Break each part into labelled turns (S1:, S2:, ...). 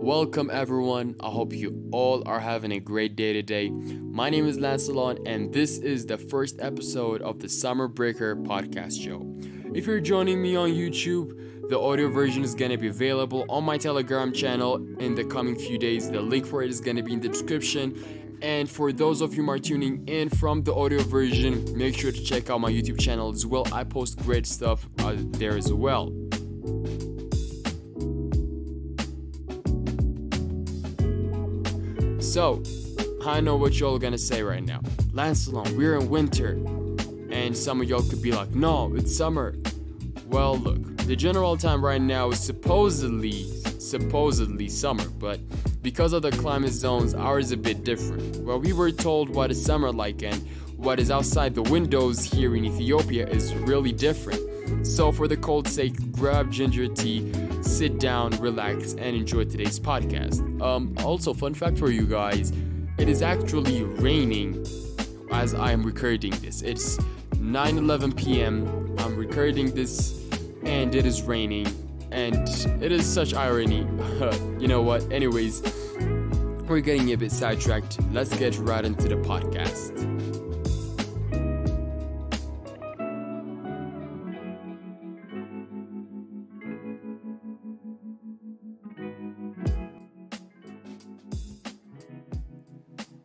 S1: Welcome everyone. I hope you all are having a great day today. My name is Lansellon and this is the first episode of the Summer Breaker podcast show. If you're joining me on YouTube, the audio version is going to be available on my Telegram channel in the coming few days. The link for it is going to be in the description. And for those of you who are tuning in from the audio version, make sure to check out my YouTube channel as well. I post great stuff there as well. So, I know what y'all are gonna say right now. Lansellon, we're in winter. And some of y'all could be like, no, it's summer. Well, look, the general time right now is supposedly summer, but because of the climate zones, ours is a bit different. Well, we were told what is summer like and what is outside the windows here in Ethiopia is really different. So for the cold's sake, grab ginger tea, sit down, relax, and enjoy today's podcast. Also, fun fact for you guys, it is actually raining as I am recording this. It's 9:11 p.m. I'm recording this and it is raining, and it is such irony. You know what? Anyways, we're getting a bit sidetracked. Let's get right into the podcast.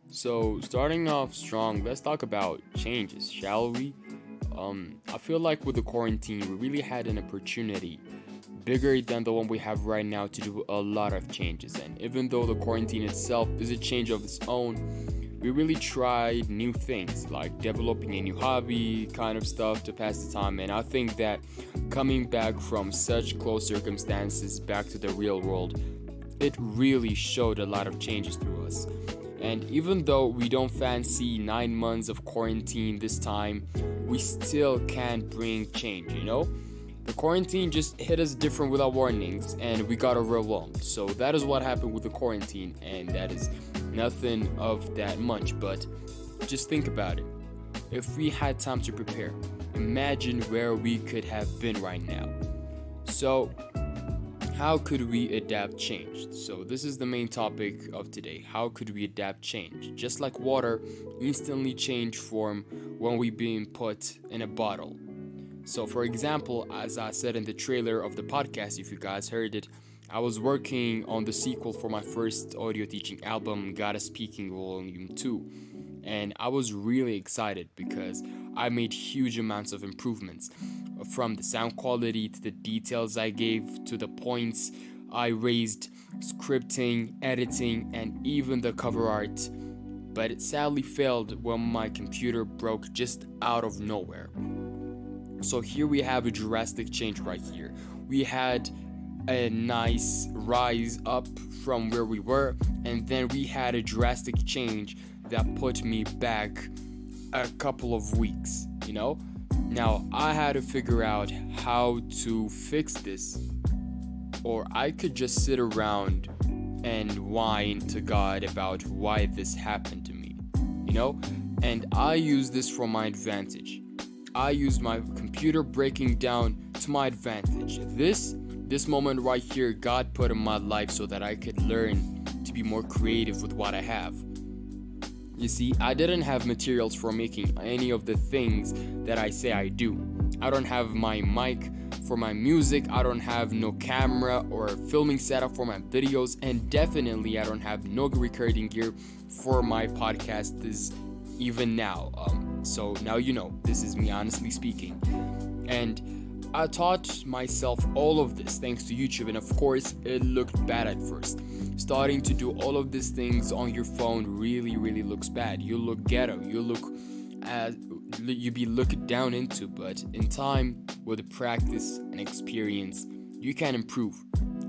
S1: So, starting off strong, let's talk about changes, shall we? I feel like with the quarantine, we really had an opportunity bigger than the one we have right now to do a lot of changes. And even though the quarantine itself is a change of its own, we really tried new things like developing a new hobby kind of stuff to pass the time. And I think that coming back from such close circumstances back to the real world, it really showed a lot of changes through us. And even though we don't fancy 9 months of quarantine this time, we still can't bring change, you know? The quarantine just hit us different without warnings and we got overwhelmed. So that is what happened with the quarantine, and that is nothing of that much. But just think about it. If we had time to prepare, imagine where we could have been right now. So how could we adapt change? So this is the main topic of today. How could we adapt change? Just like water instantly change form when we being put in a bottle. So for example, as I said in the trailer of the podcast, if you guys heard it, I was working on the sequel for my first audio teaching album, Gotta Speaking Volume 2. And I was really excited because I made huge amounts of improvements. From the sound quality to the details I gave to the points I raised, scripting, editing, and even the cover art. But it sadly failed when my computer broke just out of nowhere. So here we have a drastic change right here. We had a nice rise up from where we were, and then we had a drastic change that put me back a couple of weeks, you know? Now, I had to figure out how to fix this, or I could just sit around and whine to God about why this happened to me, you know? And I use this for my advantage. I used my computer breaking down to my advantage. This moment right here, God put in my life so that I could learn to be more creative with what I have. You see, I didn't have materials for making any of the things that I say I do. I don't have my mic for my music, I don't have no camera or filming setup for my videos, and definitely I don't have no recording gear for my podcast even now. So now you know, this is me honestly speaking. And I taught myself all of this thanks to YouTube, and of course it looked bad at first. Starting to do all of these things on your phone really looks bad. You look ghetto, you be looked down into, but in time, with practice and experience, you can improve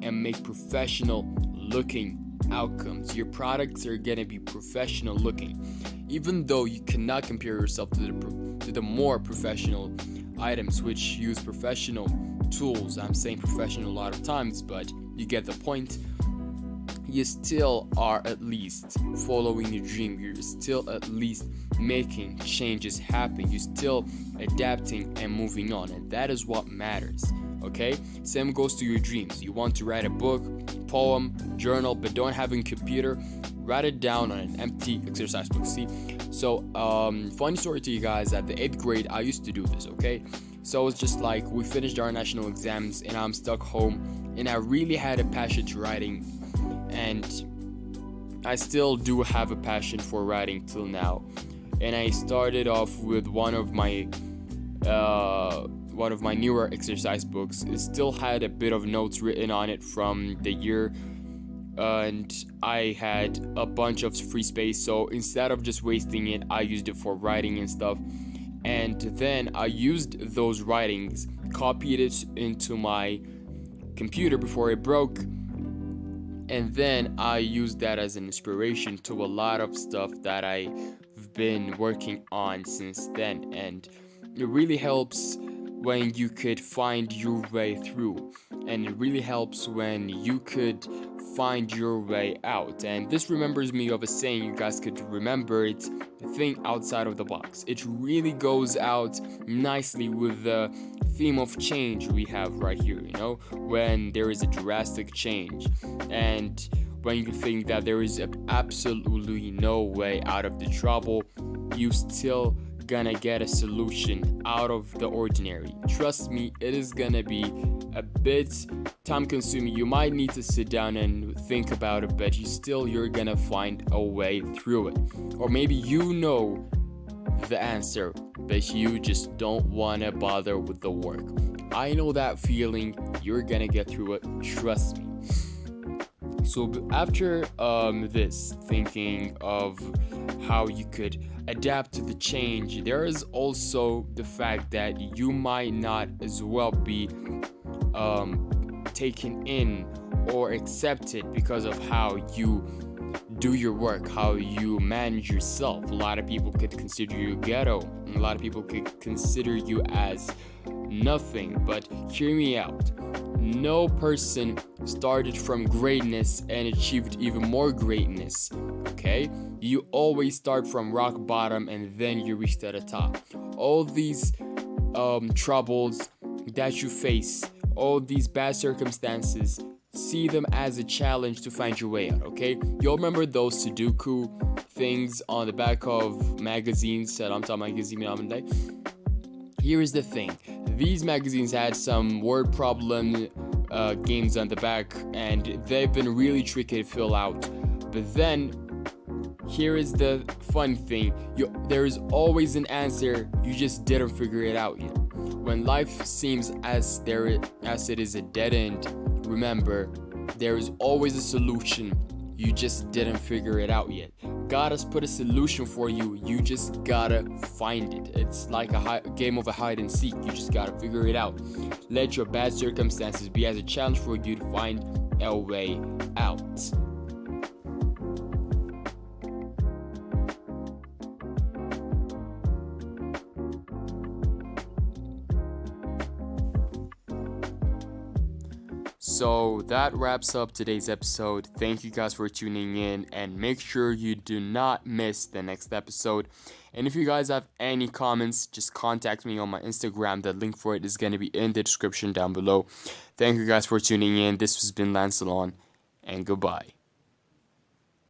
S1: and make professional looking outcomes. Your products are gonna be professional looking, even though you cannot compare yourself to the more professional items which use professional tools. I'm saying professional a lot of times, but you get the point. You still are at least following your dream. You're still at least making changes happen. You're still adapting and moving on, and that is what matters. Okay, same goes to your dreams. You want to write a book, poem, journal but don't have a computer, write it down on an empty exercise book. See, so funny story to you guys, at the 8th grade I used to do this, okay? So it's just like we finished our national exams and I'm stuck home, and I really had a passion to writing, and I still do have a passion for writing till now. And I started off with one of my newer exercise books. It still had a bit of notes written on it from the year, and I had a bunch of free space, so instead of just wasting it, I used it for writing and stuff. And then I used those writings, copied it into my computer before it broke, and then I used that as an inspiration to a lot of stuff that I've been working on since then. And it really helps when you could find your way through, and it really helps when you could find your way out. And this remembers me of a saying you guys could remember. It's think outside of the box. It really goes out nicely with the theme of change we have right here, you know, when there is a drastic change, and when you think that there is absolutely no way out of the trouble, you still gonna get a solution out of the ordinary. Trust me, it is gonna be a bit time consuming. You might need to sit down and think about it, but you're gonna find a way through it. Or maybe you know the answer, but you just don't wanna bother with the work. I know that feeling. You're gonna get through it, trust me. So after this thinking of how you could adapt to the change, there is also the fact that you might not as well be taken in or accepted because of how you do your work, how you manage yourself. A lot of people could consider you ghetto, and a lot of people could consider you as nothing. But hear me out. No person started from greatness and achieved even more greatness, okay? You always start from rock bottom and then you reach to the top. All these troubles that you face, all these bad circumstances, see them as a challenge to find your way out, okay? You'll remember those Sudoku things on the back of magazines. Here is the thing. These magazines had some word problem games on the back, and they've been really tricky to fill out. But then, here is the fun thing. There is always an answer, you just didn't figure it out yet. When life seems as it is a dead end, remember, there is always a solution. You just didn't figure it out yet. God has put a solution for you. You just gotta find it. It's like a game of a hide and seek. You just gotta figure it out. Let your bad circumstances be as a challenge for you to find a way out. So that wraps up today's episode. Thank you guys for tuning in, and make sure you do not miss the next episode. And if you guys have any comments, just contact me on my Instagram. The link for it is going to be in the description down below. Thank you guys for tuning in. This has been Lansellon, and goodbye.